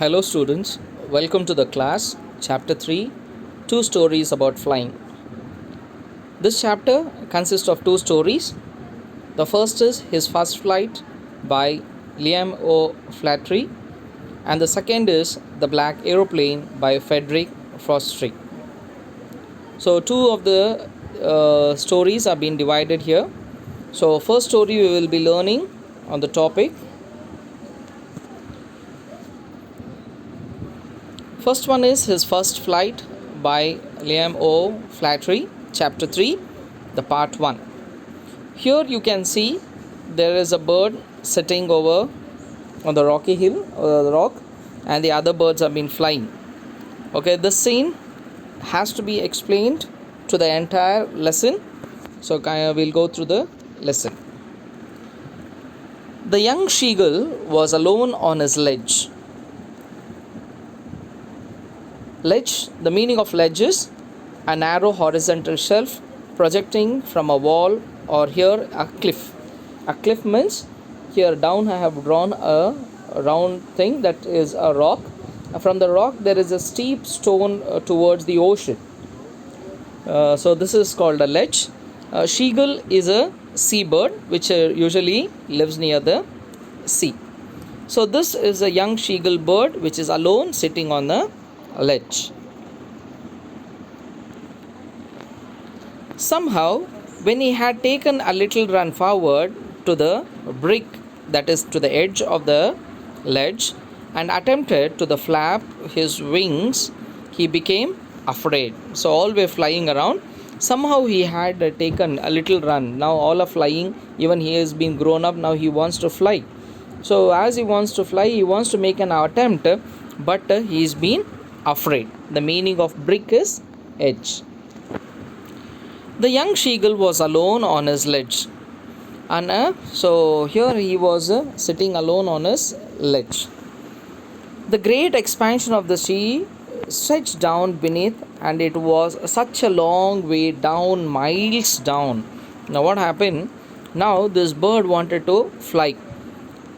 Hello, students. Welcome to the class, Chapter 3 Two Stories About Flying. This chapter consists of two stories. The first is His First Flight by Liam O'Flaherty, and the second is The Black Aeroplane by Frederick Frostry. So, two of the stories are being divided here. So, first story we will be learning on the topic. First one is His First Flight by Liam O'Flaherty, Chapter 3, the Part 1. Here you can see there is a bird sitting over on the rocky hill or the rock, and the other birds have been flying. Okay, this scene has to be explained to the entire lesson. So we'll go through the lesson. The young seagull was alone on his ledge. Ledge, the meaning of ledge is a narrow horizontal shelf projecting from a wall, or here a cliff. A cliff means here down I have drawn a round thing that is a rock. From the rock there is a steep stone towards the ocean. So this is called a ledge. Seagull is a seabird which usually lives near the sea. So this is a young seagull bird which is alone sitting on the ledge. Somehow, when he had taken a little run forward to the brick, that is to the edge of the ledge, and attempted to flap his wings, he became afraid. So all were flying around. Somehow he had taken a little run. Now all are flying. Even he has been grown up. Now he wants to fly. So as he wants to fly, he wants to make an attempt, but he's been afraid. The meaning of brick is edge. The young seagull was alone on his ledge, and so here he was sitting alone on his ledge. The great expansion of the sea stretched down beneath, and it was such a long way down, miles down. Now what happened? Now this bird wanted to fly.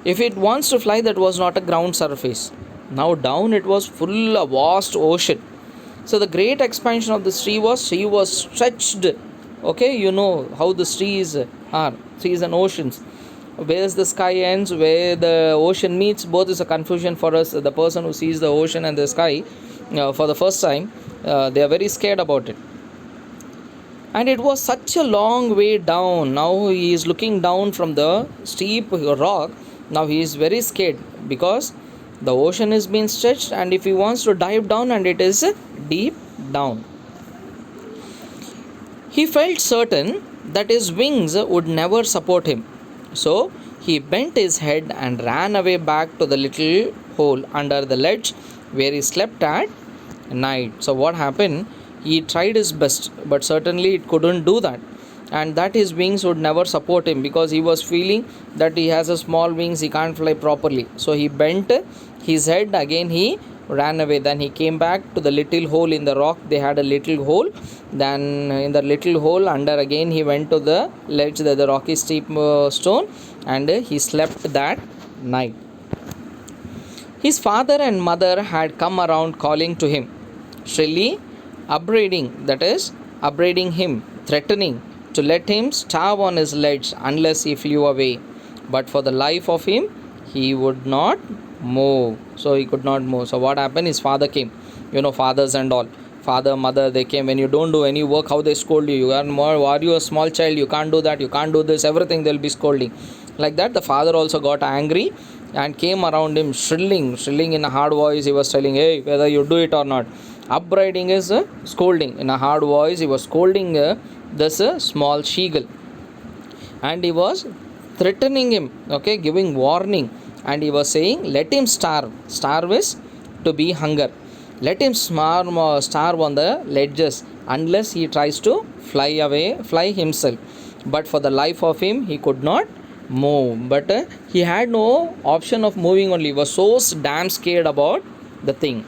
If it wants to fly, that was not a ground surface. Now down it was full of vast ocean. So the great expansion of the sea was stretched. Okay, you know how the seas are. Seas and oceans. Where the sky ends, where the ocean meets, both is a confusion for us. The person who sees the ocean and the sky for the first time, they are very scared about it. And it was such a long way down. Now he is looking down from the steep rock. Now he is very scared because the ocean is being stretched, and if he wants to dive down, and it is deep down. He felt certain that his wings would never support him. So he bent his head and ran away back to the little hole under the ledge where he slept at night. So what happened? He tried his best, but certainly it couldn't do that, and that his wings would never support him because he was feeling that he has a small wings, he can't fly properly. So he bent his head again, he ran away. Then he came back to the little hole in the rock. They had a little hole. Then in the little hole under again he went to the ledge, the rocky steep stone, and he slept that night. His father and mother had come around calling to him, shrilly upbraiding, that is upbraiding him, threatening to let him starve on his ledge unless he flew away. But for the life of him he would not move. So he could not move. So what happened? His father came. You know, fathers and all, father, mother, they came. When you don't do any work, how they scold you. Are you a small child? You can't do that, you can't do this, everything they'll be scolding. Like that, the father also got angry and came around him, shrilling in a hard voice. He was telling, hey, whether you do it or not. Upbraiding is scolding. In a hard voice he was scolding this small seagull, and he was threatening him, okay, giving warning. And he was saying, let him starve. Starve is to be hunger. Let him starve on the ledges unless he tries to fly himself. But for the life of him he could not move. But he had no option of moving only. He was so damn scared about the thing.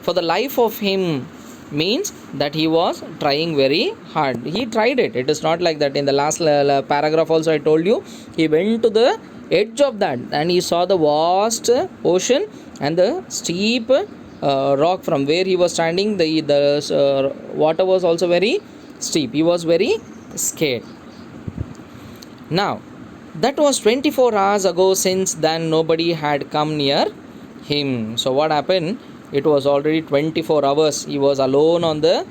For the life of him means that he was trying very hard. He tried it. It is not like that. In the last paragraph also I told you, he went to the edge of that, and he saw the vast ocean and the steep rock from where he was standing. The water was also very steep. He was very scared. Now, that was 24 hours ago. Since then, nobody had come near him. So, what happened? It was already 24 hours. He was alone on the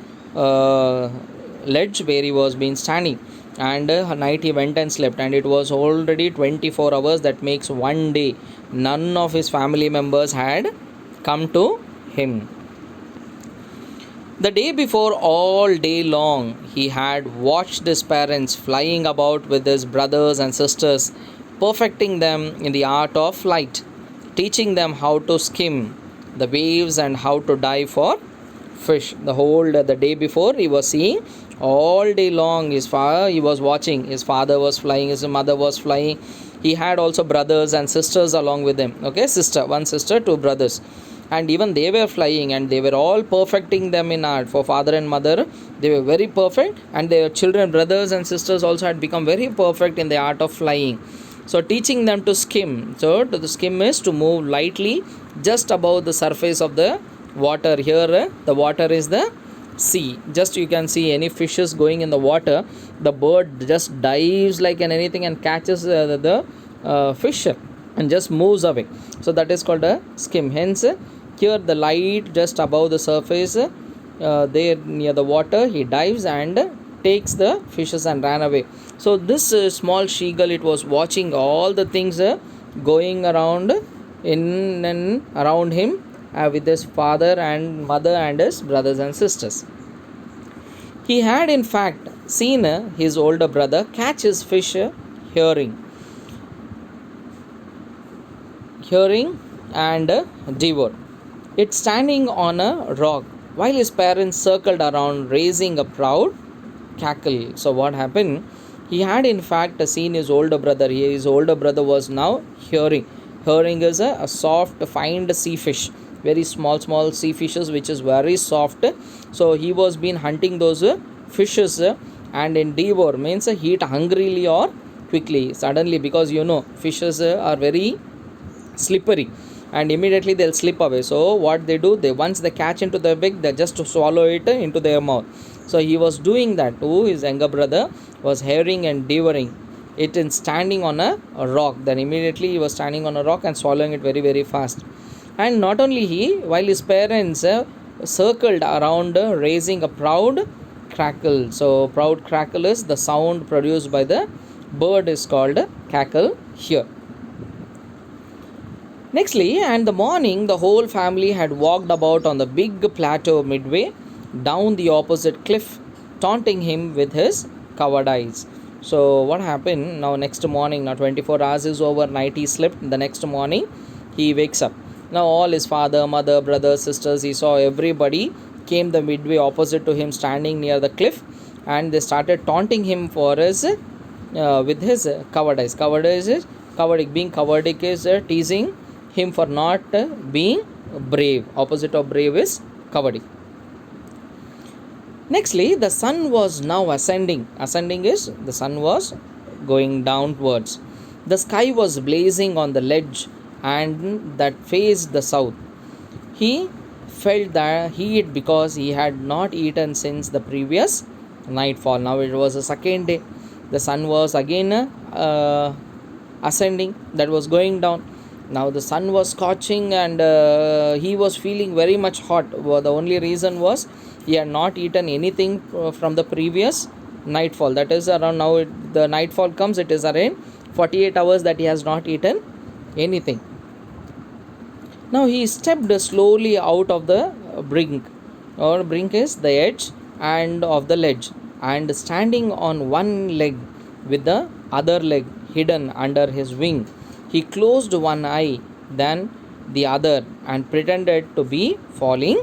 ledge where he was been standing. And night he went and slept. And it was already 24 hours. That makes one day. None of his family members had come to him. The day before, all day long, he had watched his parents flying about with his brothers and sisters, perfecting them in the art of flight, teaching them how to skim the waves and how to dive for fish. The day before, he was seeing all day long. He was watching. His father was flying, his mother was flying. He had also brothers and sisters along with him. Okay, one sister, two brothers, and even they were flying, and they were all perfecting them in art. For father and mother, they were very perfect, and their children, brothers and sisters also had become very perfect in the art of flying. So teaching them to skim. So the skim is to move lightly just above the surface of the water. Here the water is the sea. Just you can see any fishes going in the water, the bird just dives like anything and catches the fish and just moves away. So that is called a skim. Hence here the light just above the surface, there near the water, he dives and takes the fishes and ran away. So this small seagull, it was watching all the things going around in and around him with his father and mother and his brothers and sisters. He had in fact seen his older brother catch his fish hearing and devour it standing on a rock, while his parents circled around raising a proud cackle. So what happened? He had in fact seen his older brother. His older brother was now hearing. Hearing is a soft, fine sea fish, very small sea fishes, which is very soft. So he was been hunting those fishes, and in devour means eat hungrily or quickly, suddenly, because fishes are very slippery and immediately they'll slip away. So what they do, once they catch into the beak, they just swallow it into their mouth. So he was doing that too. His younger brother was hearing and devouring it in standing on a rock. Then immediately he was standing on a rock and swallowing it very, very fast. And not only he, while his parents circled around raising a proud crackle. So proud crackle is the sound produced by the bird, is called cackle here. Nextly, and the morning, the whole family had walked about on the big plateau midway down the opposite cliff, taunting him with his covered eyes. So what happened? Now next morning, now 24 hours is over, night he slept. The next morning he wakes up. Now all his father, mother, brothers, sisters, he saw everybody came the midway opposite to him, standing near the cliff, and they started taunting him for his with his covered eyes. Being covered is teasing him for not being brave. Opposite of brave is cowardice. Nextly, the sun was now ascending. Ascending is the sun was going downwards. The sky was blazing on the ledge and that faced the south. He felt the heat because he had not eaten since the previous nightfall. Now it was the second day. The sun was again ascending, that was going down. Now the sun was scorching, and he was feeling very much hot. The only reason was he had not eaten anything from the previous nightfall. That is around, now the nightfall comes, it is around 48 hours that he has not eaten anything. Now he stepped slowly out of the brink, or brink is the edge and of the ledge, and standing on one leg with the other leg hidden under his wing, he closed one eye, then the other, and pretended to be falling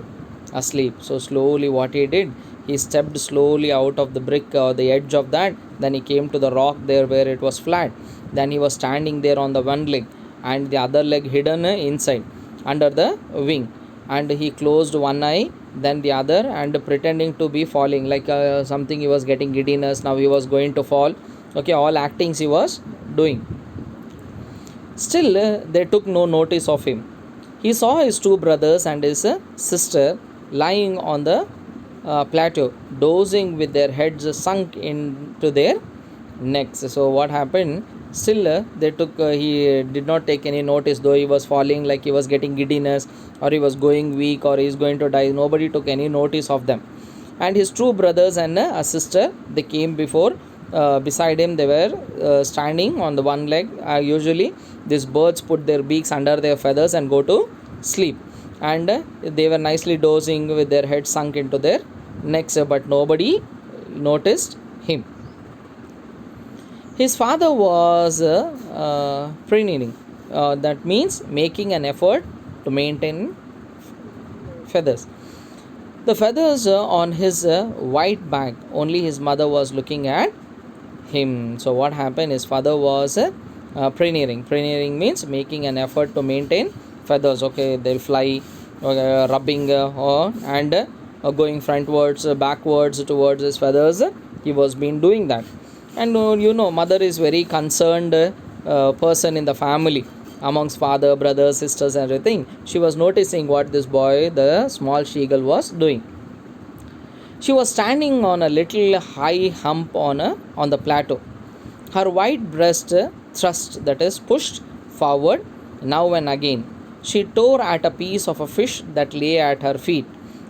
asleep. So slowly what he did, he stepped slowly out of the brick or the edge of that, then he came to the rock there where it was flat. Then he was standing there on the one leg and the other leg hidden inside under the wing, and he closed one eye, then the other, and pretending to be falling, like something, he was getting giddiness, now he was going to fall. Okay, all actings he was doing. Still, they took no notice of him. He saw his two brothers and his sister lying on the plateau, dozing with their heads sunk into their necks. So, what happened? Still, he did not take any notice, though he was falling like he was getting giddiness or he was going weak or he is going to die. Nobody took any notice of them. And his two brothers and a sister, they came beside him. They were standing on the one leg. Usually these birds put their beaks under their feathers and go to sleep, and they were nicely dozing with their heads sunk into their necks, but nobody noticed him. His father was preening, that means making an effort to maintain feathers. The feathers on his white back, only his mother was looking at him. So, what happened? His father was preening. Preening means making an effort to maintain feathers. Okay, they'll fly, rubbing and going frontwards, backwards towards his feathers. He was been doing that. And mother is very concerned person in the family, amongst father, brothers, sisters, everything. She was noticing what this boy, the small seagull, was doing. She was standing on a little high hump on the plateau. Her white breast thrust, that is pushed forward now and again. She tore at a piece of a fish that lay at her feet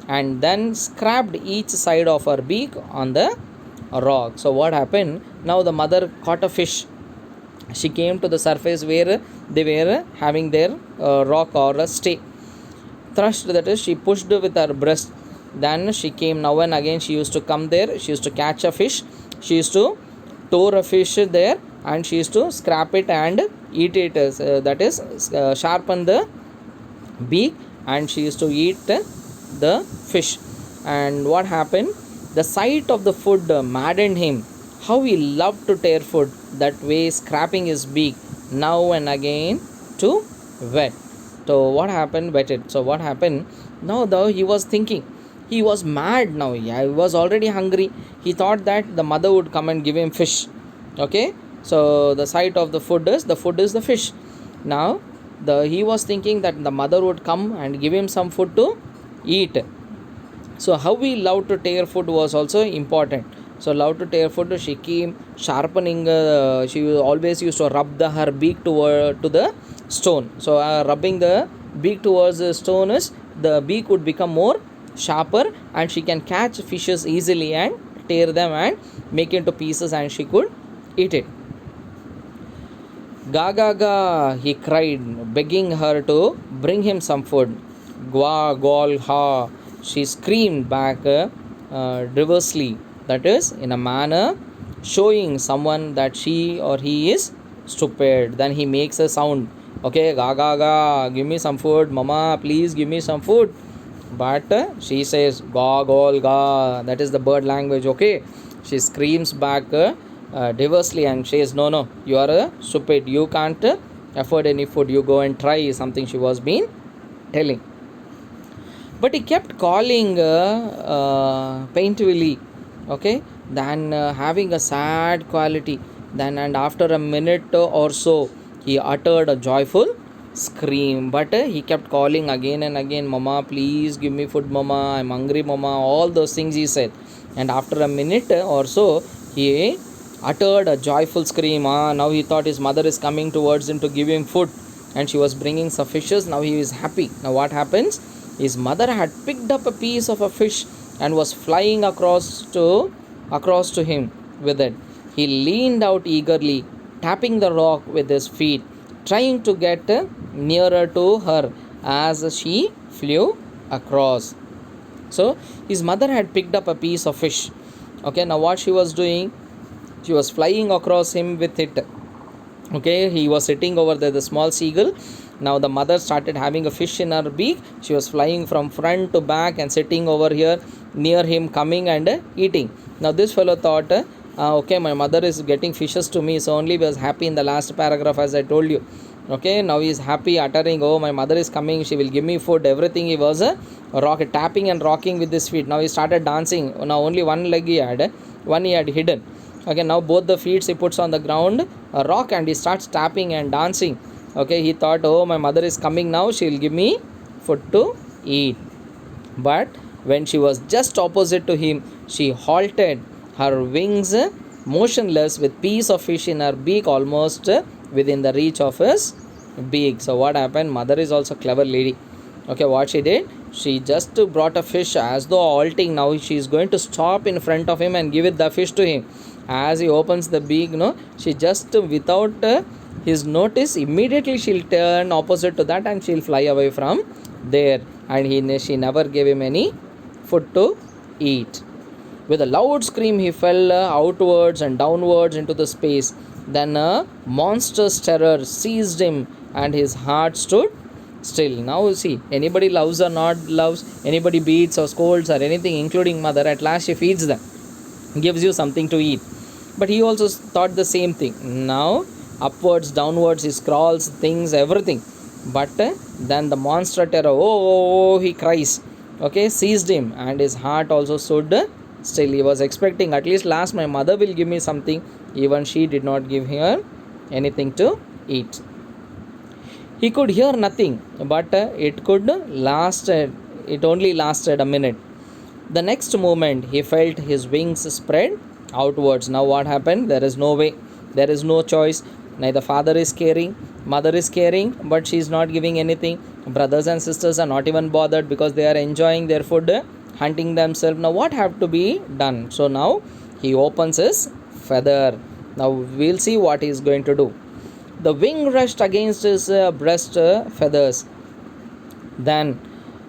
and then scraped each side of her beak on the rock. So what happened? Now the mother caught a fish. She came to the surface where they were having their rock or a stay. Thrust, that is, she pushed with her breast. Then she came now and again. She used to come there. She used to catch a fish. She used to tore a fish there, and she used to scrap it and eat it. That is, sharpen the beak, and she used to eat the fish. And what happened? The sight of the food maddened him. How he loved to tear food that way, scraping his beak now and again to wet. So what happened? Wetted. So what happened? Now though he was thinking, he was mad now. Yeah, he was already hungry. He thought that the mother would come and give him fish. Okay. So the sight of the food is the fish. Now he was thinking that the mother would come and give him some food to eat. So how we love to tear food was also important. So love to tear food, she came sharpening. She always used to rub her beak to the stone. So rubbing the beak towards the stone is, the beak would become more sharper, and she can catch fishes easily and tear them and make into pieces, and she could eat it. Ga ga ga, he cried, begging her to bring him some food. Gwa gol ha, she screamed back diversely, that is, in a manner showing someone that she or he is stupid. Then he makes a sound. Okay, ga ga ga, give me some food, mama, please give me some food. But she says ga gol ga, that is the bird language. Okay, she screams back diversely and says, no, you are stupid, you can't afford any food, you go and try something, she was been telling. But he kept calling painfully, okay, then having a sad quality. Then, and after a minute or so, he uttered a joyful scream. But he kept calling again and again, mama, please give me food, mama, I'm hungry, mama, all those things he said. And after a minute or so, he uttered a joyful scream. Now he thought his mother is coming towards him to give him food, and she was bringing some fishes. Now he is happy. Now what happens? His mother had picked up a piece of a fish and was flying across to him with it. He leaned out eagerly, tapping the rock with his feet, trying to get nearer to her as she flew across. So his mother had picked up a piece of fish. Okay, now what she was doing? She was flying across him with it. Okay, he was sitting over there, the small seagull. Now the mother started having a fish in her beak. She was flying from front to back and sitting over here near him, coming and eating. Now this fellow thought, okay, my mother is getting fishes to me, so only was happy in the last paragraph, as I told you. Okay, now he is happy, uttering, oh, my mother is coming, she will give me food, everything. He was tapping and rocking with his feet. Now he started dancing. Now only one leg he had, one he had hidden. Okay, now both the feet he puts on the ground, a rock, and he starts tapping and dancing. Okay, he thought, oh, my mother is coming now, she'll give me food to eat. But when she was just opposite to him, she halted, her wings motionless, with piece of fish in her beak almost within the reach of his beak. So what happened? Mother is also clever lady. Okay, what she did? She just brought a fish as though halting. Now she is going to stop in front of him and give it the fish to him. As he opens the beak, she just without his notice, immediately she'll turn opposite to that and she'll fly away from there. And she never gave him any food to eat. With a loud scream, he fell outwards and downwards into the space. Then a monstrous terror seized him, and his heart stood still. Now, see, anybody loves or not loves, anybody beats or scolds or anything, including mother, at last she feeds them, gives you something to eat. But he also thought the same thing. Now, upwards, downwards, he scrawls things, everything. But then the monster terror, oh, he cries. Okay, seized him, and his heart also stood still. He was expecting, at least last my mother will give me something. Even she did not give him anything to eat. He could hear nothing, but it only lasted a minute. The next moment, he felt his wings spread outwards. Now, what happened? There is no way, there is no choice. Neither father is caring, mother is caring, but she is not giving anything. Brothers and sisters are not even bothered because they are enjoying their food, hunting themselves. Now, what have to be done? So, now he opens his feather. Now, we'll see what he is going to do. The wing rushed against his breast feathers, then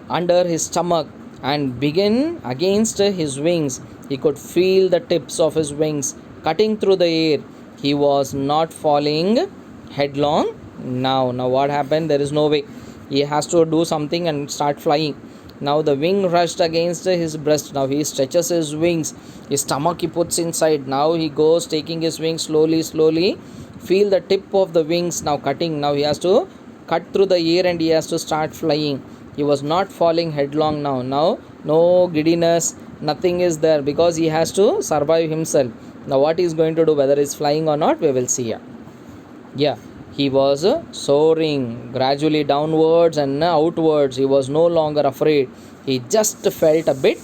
under his stomach, and began against his wings. He could feel the tips of his wings cutting through the air. He was not falling headlong now. Now, what happened? There is no way. He has to do something and start flying. Now, the wing rushed against his breast. Now, he stretches his wings. His stomach he puts inside. Now, he goes taking his wings slowly, slowly. Feel the tip of the wings now cutting. Now, he has to cut through the air and he has to start flying. He was not falling headlong now. Now, no giddiness, nothing is there because he has to survive himself. Now, what he is going to do, whether he's flying or not, we will see. Yeah, he was soaring gradually downwards and outwards. He was no longer afraid. He just felt a bit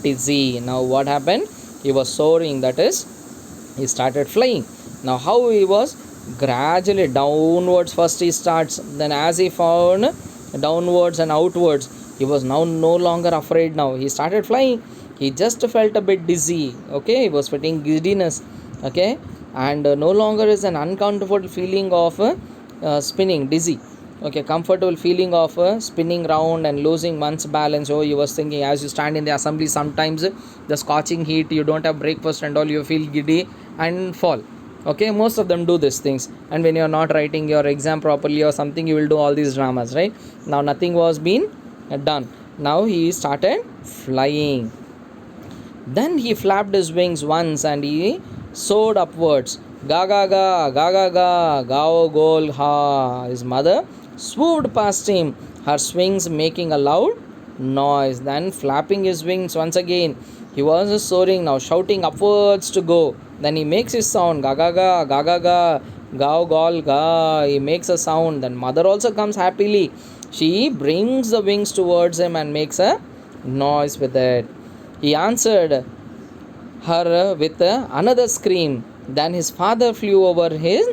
dizzy. Now, what happened? He was soaring, that is, he started flying. Now, how he was? Gradually downwards first he starts, then as he found downwards and outwards, he was now no longer afraid. Now he started flying. He just felt a bit dizzy. Okay, he was feeling giddiness. Okay, and no longer is an uncomfortable feeling of spinning, dizzy. Okay, comfortable feeling of spinning round and losing one's balance. Oh, he was thinking, as you stand in the assembly, sometimes the scorching heat, you don't have breakfast and all, you feel giddy and fall. Okay, most of them do these things, and when you are not writing your exam properly or something, you will do all these dramas, right? Now nothing was being done. Now he started flying. Then he flapped his wings once and he soared upwards. Ga ga ga ga ga ga gao gol ha. His mother swooped past him, her wings making a loud noise. Then flapping his wings once again, he was soaring now, shouting upwards to go. Then he makes his sound, ga ga ga ga ga ga, gao gol ga. He makes a sound. Then mother also comes happily. She brings the wings towards him and makes a noise with it. He answered her with another scream. Then his father flew over his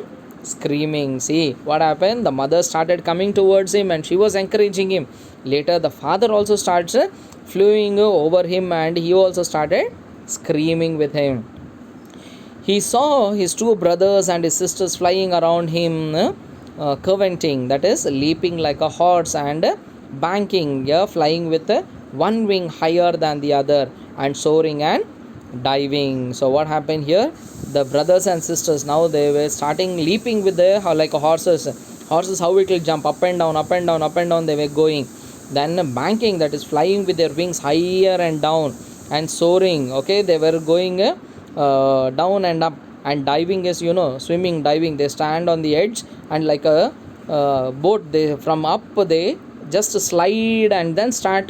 screaming. See what happened? The mother started coming towards him and she was encouraging him. Later, the father also starts flying over him and he also started screaming with him. He saw his two brothers and his sisters flying around him, curveting, that is, leaping like a horse, and banking, flying with one wing higher than the other, and soaring and diving. So what happened here? The brothers and sisters, now they were starting leaping with the like horses. Horses, how it will jump up and down, up and down, up and down, they were going. Then banking, that is flying with their wings higher and down, and soaring. Okay, they were going down and up. And diving is, swimming, diving, they stand on the edge and like a boat, they from up they just slide and then start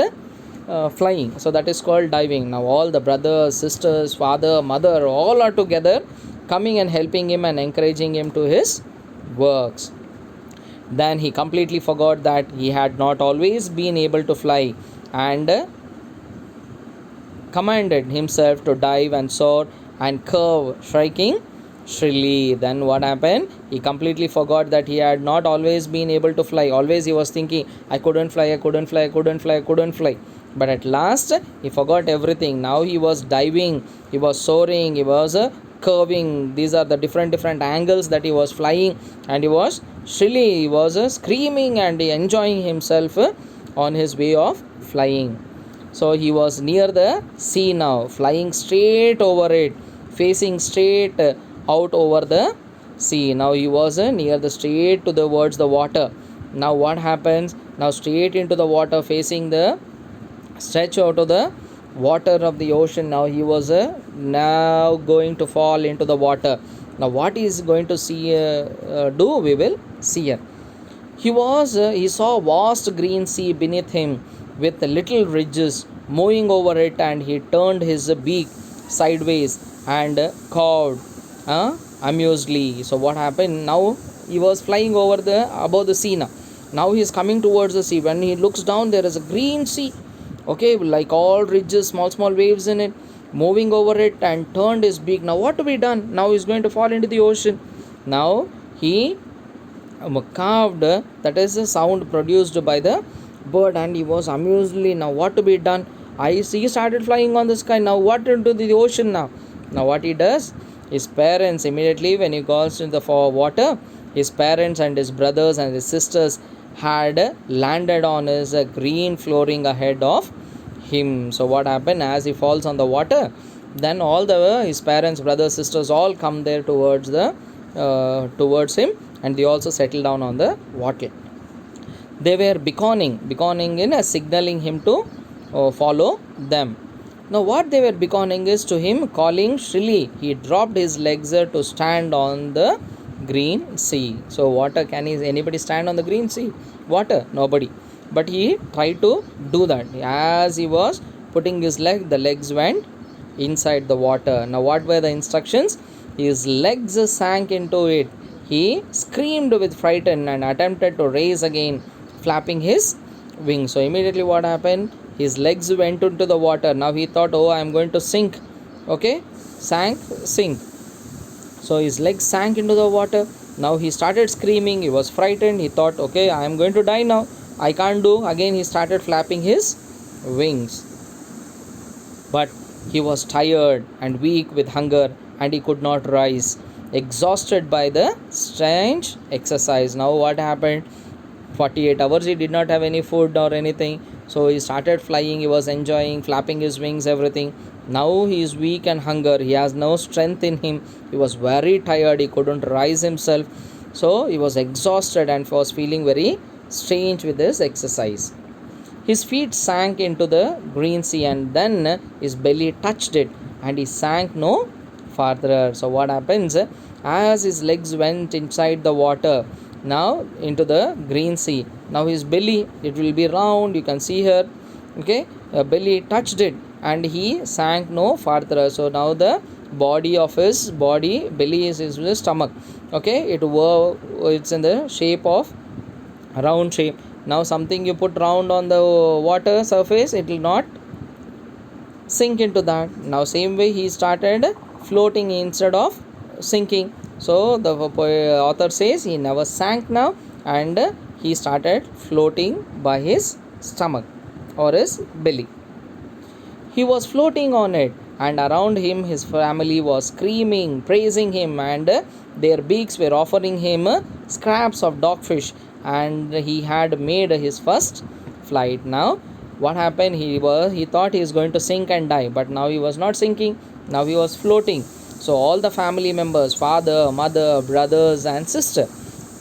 flying. So that is called diving. Now all the brothers, sisters, father, mother, all are together coming and helping him and encouraging him to his works. Then he completely forgot that he had not always been able to fly, and commanded himself to dive and soar and curve, striking shrilly. Then what happened? He completely forgot that he had not always been able to fly. Always he was thinking, I couldn't fly, I couldn't fly, I couldn't fly, I couldn't fly. But at last he forgot everything. Now he was diving, he was soaring, he was curving. These are the different angles that he was flying, and he was shrilly, he was screaming and enjoying himself on his way of flying. So he was near the sea now, flying straight over it, facing straight out over the sea. Now he was near the straight towards the water. Now what happens? Now straight into the water, facing the stretch out of the water of the ocean. Now he was now going to fall into the water. Now what he is going to see do? We will see here. He saw a vast green sea beneath him with little ridges moving over it, and he turned his beak sideways and cawed amusedly. So what happened? Now he was flying over the above the sea now. Now he is coming towards the sea. When he looks down, there is a green sea. Okay, like all ridges, small waves in it, moving over it, and turned his beak. Now what to be done? Now he's going to fall into the ocean. Now he carved, that is the sound produced by the bird, and he was amusedly. Now what to be done? I see he started flying on the sky. Now what into the ocean now? Now what he does? His parents immediately, when he goes into the water, his parents and his brothers and his sisters had landed on his green flooring ahead of him. So what happened? As he falls on the water, then all the his parents, brothers, sisters all come there towards him, and they also settle down on the water. They were beckoning in signaling him to follow them. Now what they were beckoning is to him, calling shrilly. He dropped his legs to stand on the green sea. So water, anybody stand on the green sea? Water, nobody. But he tried to do that. As he was putting his leg, the legs went inside the water. Now what were the instructions? His legs sank into it. He screamed with fright and attempted to raise again, flapping his wings. So immediately what happened? His legs went into the water. Now he thought, oh, I am going to sink. Okay, sink. So his legs sank into the water. Now he started screaming. He was frightened. He thought, okay, I am going to die now. I can't do. Again he started flapping his wings. But he was tired and weak with hunger, and he could not rise, exhausted by the strange exercise. Now what happened? 48 hours he did not have any food or anything. So he started flying. He was enjoying, flapping his wings, everything. Now he is weak and hunger. He has no strength in him. He was very tired. He couldn't rise himself. So he was exhausted and was feeling very strange with this exercise. His feet sank into the green sea, and then his belly touched it, and he sank no farther. So what happens? As his legs went inside the water, now into the green sea, now his belly, it will be round, you can see here. Okay, belly touched it, and he sank no farther. So now the belly is his stomach. Okay, it's in the shape of round shape. Now something you put round on the water surface, it will not sink into that. Now same way he started floating instead of sinking. So the author says he never sank now, and he started floating by his stomach or his belly. He was floating on it, and around him his family was screaming, praising him, and their beaks were offering him scraps of dogfish, and he had made his first flight. Now what happened? He thought he is going to sink and die, but now he was not sinking. Now he was floating. So all the family members, father, mother, brothers and sister,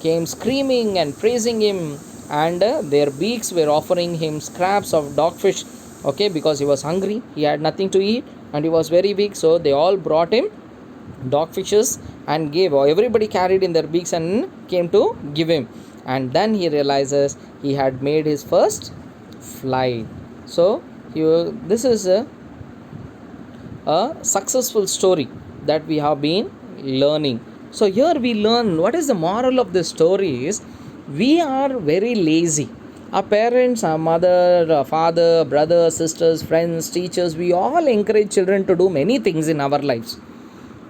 came screaming and praising him, and their beaks were offering him scraps of dogfish. Okay, because he was hungry, he had nothing to eat, and he was very weak. So they all brought him dogfishes and gave. Everybody carried in their beaks and came to give him. And then he realizes he had made his first flight. So this is a successful story that we have been learning. So here we learn what is the moral of the story is We are very lazy. Our parents, our mother, our father, brother, sisters, friends, teachers, we all encourage children to do many things in our lives.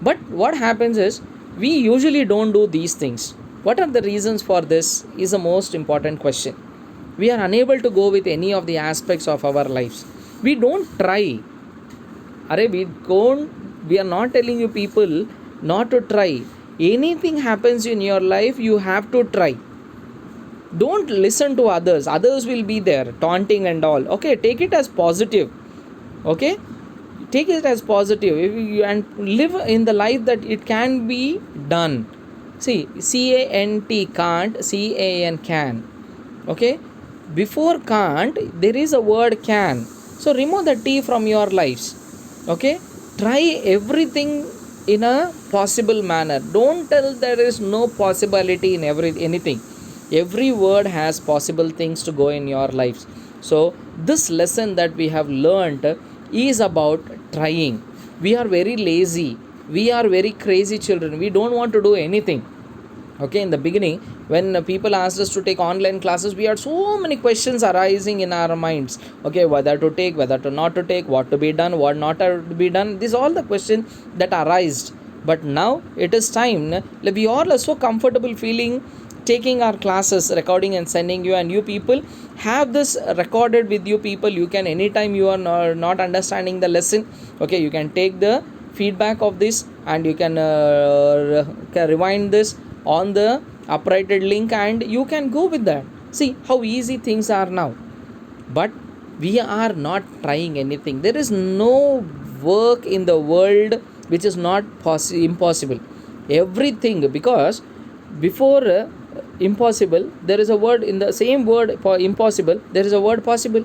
But what happens is we usually don't do these things. What are the reasons for this is the most important question. We are unable to go with any of the aspects of our lives. We don't try. Arey, we are not telling you people not to try. Anything happens in your life, you have to try. Don't listen to others will be there taunting and all. Okay, take it as positive. Okay, take it as positive. If you, and live in the life that it can be done. See, can't, can. Okay, before can't there is a word can, so remove the t from your lives. Okay, try everything in a possible manner. Don't tell there is no possibility in anything. Every word has possible things to go in your lives. So this lesson that we have learned is about trying. We are very lazy, we are very crazy children, we don't want to do anything. Okay, in the beginning when people asked us to take online classes, we had so many questions arising in our minds. Okay, whether to take, whether to not to take, what to be done, what not to be done, these all the questions that arised. But now it is time, we all are so comfortable feeling taking our classes, recording and sending you, and you people have this recorded with you people. You can anytime you are not understanding the lesson, okay, you can take the feedback of this and you can rewind this on the uprighted link and you can go with that. See how easy things are now. But we are not trying anything. There is no work in the world which is not impossible. Everything, because before impossible there is a word, in the same word for impossible there is a word possible.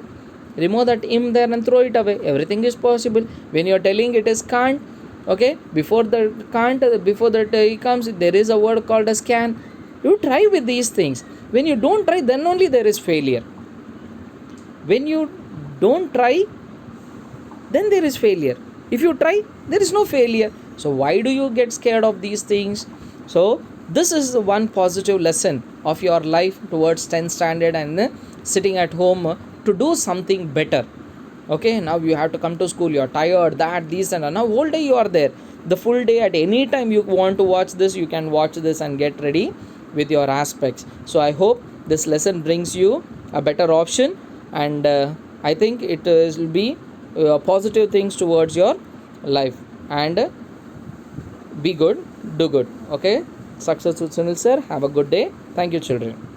Remove that im there and throw it away, everything is possible. When you are telling it is can't, okay, before the can't, before that it comes, there is a word called as can. You try with these things. When you don't try, then only there is failure. When you don't try, then there is failure. If you try, there is no failure. So why do you get scared of these things? So this is the one positive lesson of your life towards 10th standard and sitting at home to do something better. Okay, now you have to come to school, you're tired, that, this and that. Now whole day you are there, the full day, at any time you want to watch this, you can watch this and get ready with your aspects. So I hope this lesson brings you a better option, and I think it will be positive things towards your life. And be good, do good. Okay, success with Sunil sir. Have a good day. Thank you children.